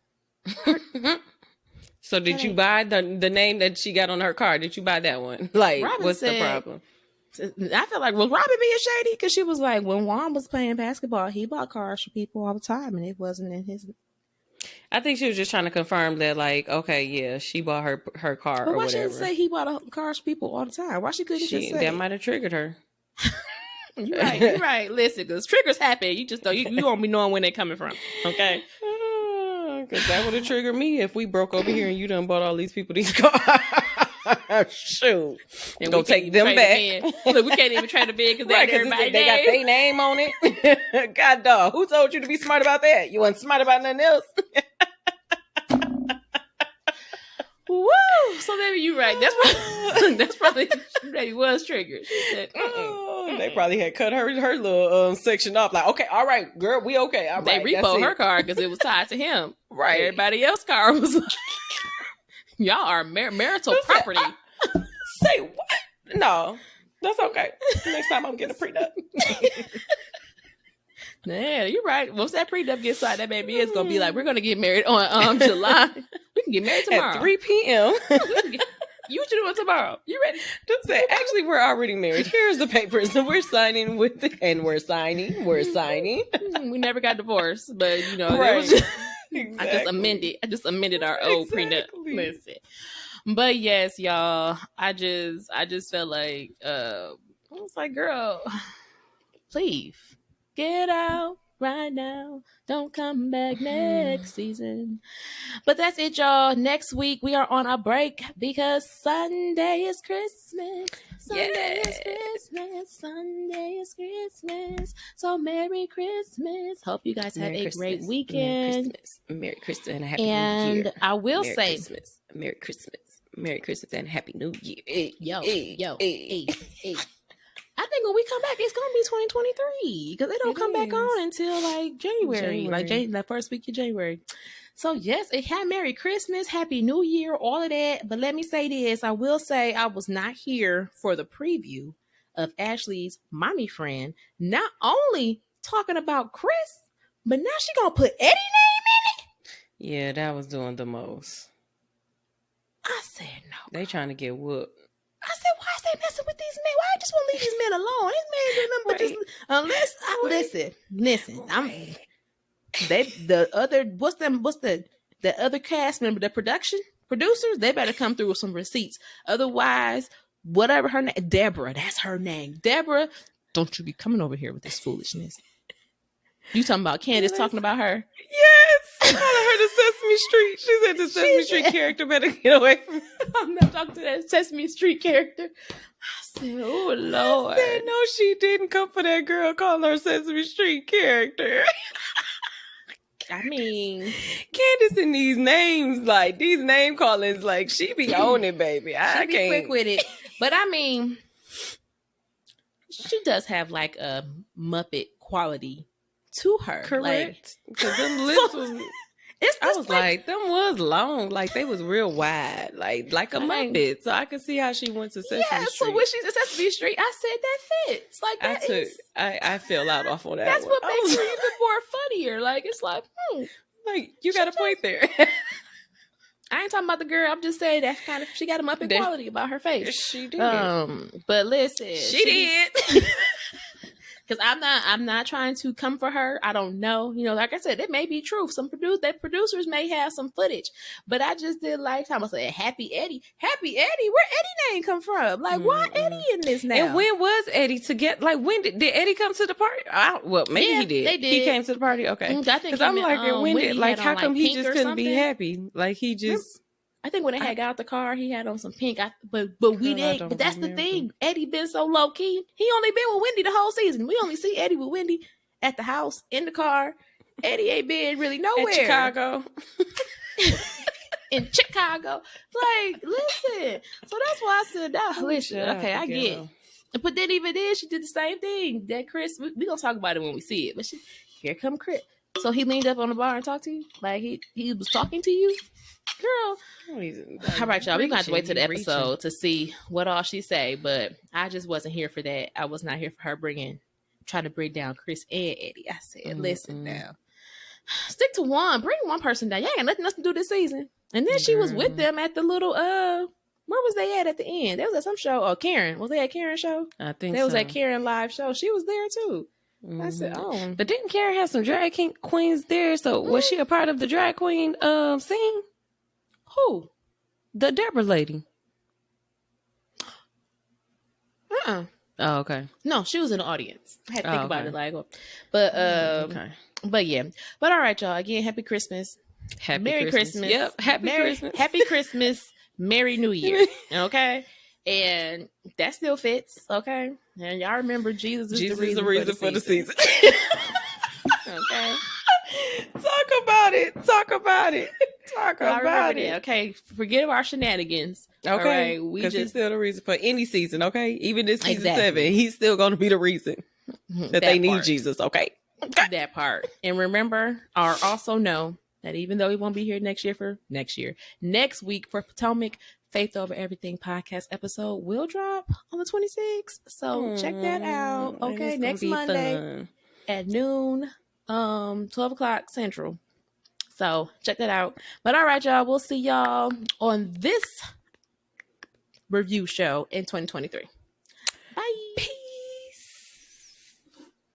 Speaker 2: So did you buy the name that she got on her car? Did you buy that one? Like, Robin what's the problem?
Speaker 1: I feel like, was Robin being shady? Because she was like, when Juan was playing basketball, he bought cars for people all the time, and it wasn't in his.
Speaker 2: I think she was just trying to confirm that, like, okay, yeah, she bought her car or whatever. But why she didn't
Speaker 1: say he bought cars for people all the time? Why she couldn't just say
Speaker 2: that? Might have triggered her.
Speaker 1: You're right. Listen, because triggers happen. You just don't. You won't be knowing when they're coming from. Okay.
Speaker 2: Because that would have triggered me if we broke over here and you done bought all these people these cars. Shoot.
Speaker 1: And
Speaker 2: go take them back.
Speaker 1: Look, we can't even trade them in because they got
Speaker 2: their name on it. God dog. Who told you to be smart about that? You weren't smart about nothing else.
Speaker 1: Woo! So maybe you're right. That's probably maybe was triggered. She said,
Speaker 2: they probably had cut her little section off. Like, okay, all right, girl, we okay. All
Speaker 1: they
Speaker 2: right,
Speaker 1: repoed her car because it was tied to him.
Speaker 2: Right.
Speaker 1: Everybody else's car was. Y'all are marital property.
Speaker 2: Say what? No, that's okay. Next time I'm getting a prenup.
Speaker 1: Yeah, you're right. Once that prenup gets signed, that baby is gonna be like, we're gonna get married on July. We can get married tomorrow
Speaker 2: at 3 p.m.
Speaker 1: You should do it tomorrow. You ready?
Speaker 2: Just say, actually, we're already married. Here's the papers, and we're signing we're signing.
Speaker 1: We never got divorced, but you know,
Speaker 2: right.
Speaker 1: Exactly. I just amended our old prenup. Listen, but yes, y'all, I just felt like I was like, girl, please. Get out right now. Don't come back next season. But that's it, y'all. Next week, we are on a break because Sunday is Christmas. Sunday is Christmas. Sunday is Christmas. So Merry Christmas. Hope you guys have a great weekend.
Speaker 2: Merry Christmas and a Happy New Year.
Speaker 1: And I will say...
Speaker 2: Merry Christmas and Happy New Year.
Speaker 1: Yo. I think when we come back, it's going to be 2023 because they don't come back on until like January. Like that first week of January. So yes, it had Merry Christmas, Happy New Year, all of that. But let me say this. I will say I was not here for the preview of Ashley's mommy friend, not only talking about Chris, but now she going to put Eddie's name
Speaker 2: in it. Yeah, that was doing the most.
Speaker 1: I said no.
Speaker 2: They trying to get whooped.
Speaker 1: I said, why is they messing with these men? Why I just want to leave these men alone? These men do nothing but just unless the other cast member, the producers, they better come through with some receipts. Otherwise, whatever her name, Deborah, that's her name. Deborah, don't you be coming over here with this foolishness. You talking about Candace talking about her?
Speaker 2: Yes, calling her the Sesame Street. She said the Sesame Street character better get away from me.
Speaker 1: I'm not talking to that Sesame Street character. I said, oh Lord.
Speaker 2: I said, no, she didn't come for that girl calling her Sesame Street character.
Speaker 1: I mean,
Speaker 2: Candace and these names, like these name callings, like she be on it, baby. I
Speaker 1: she be
Speaker 2: can't.
Speaker 1: quick with it. But I mean, she does have like a Muppet quality to her.
Speaker 2: Correct. Because them lips was. I was like, them was long, like they was real wide, like a Muppet. So I could see how she went to Sesame Street.
Speaker 1: So when she's at Sesame Street, I said that fits. Like that
Speaker 2: I fell out off on that.
Speaker 1: That's
Speaker 2: one.
Speaker 1: what makes her even more funnier. Like it's like,
Speaker 2: like you got a point there.
Speaker 1: I ain't talking about the girl. I'm just saying that kind of she got a Muppet quality about her face.
Speaker 2: She did.
Speaker 1: But listen,
Speaker 2: she did.
Speaker 1: Because I'm not trying to come for her. I don't know. You know, like I said, it may be true. Some producers may have some footage. But I just did like time I said, Happy Eddie. Happy Eddie? Where Eddie name come from? Like, why Eddie in this now?
Speaker 2: And when was Eddie to get, like, when did Eddie come to the party? Well, maybe he did.
Speaker 1: They did.
Speaker 2: He came to the party? Okay.
Speaker 1: Because
Speaker 2: I'm like, when did, like, how come he just couldn't be happy? Like, he just...
Speaker 1: I think when they had got out the car, he had on some pink. But we didn't. But that's the thing. Eddie been so low key. He only been with Wendy the whole season. We only see Eddie with Wendy at the house in the car. Eddie ain't been really nowhere.
Speaker 2: In Chicago.
Speaker 1: In Chicago. Like, listen. So that's why I said, listen. Okay, I get it. But then even then, she did the same thing. That Chris, we gonna talk about it when we see it. But here come Chris. So he leaned up on the bar and talked to you? Like he was talking to you? Girl. All right, y'all. We're going to have to wait till the episode to see what all she say. But I just wasn't here for that. I was not here for her trying to bring down Chris and Eddie. I said, listen now. Stick to one. Bring one person down. You ain't got nothing else to do this season. And then she was with them at the little, where was they at the end? They was at some show. Oh, Karen. Was they at Karen's show?
Speaker 2: I think
Speaker 1: they was at Karen live show. She was there too. I said,
Speaker 2: But didn't Karen have some drag queens there? So was she a part of the drag queen scene?
Speaker 1: Who?
Speaker 2: The Deborah lady.
Speaker 1: Oh,
Speaker 2: okay.
Speaker 1: No, she was in the audience. I had to think about it, like, but yeah. But all right, y'all. Again, happy Christmas. Merry Christmas.
Speaker 2: Yep. Christmas.
Speaker 1: Happy Christmas. Merry New Year. Okay. And that still fits. Okay. And y'all remember Jesus is the reason for the season. Okay.
Speaker 2: Talk about it.
Speaker 1: Okay, forget our shenanigans.
Speaker 2: Okay, because he's still the reason for any season. Okay, even this season 7, he's still going to be the reason that they need Jesus. Okay,
Speaker 1: that part. And remember, or also know that even though he won't be here next week for Potomac Faith Over Everything podcast episode will drop on the 26th. So check that out. Okay, next Monday at noon, 12 o'clock Central. So check that out. But all right, y'all, we'll see y'all on this review show in 2023.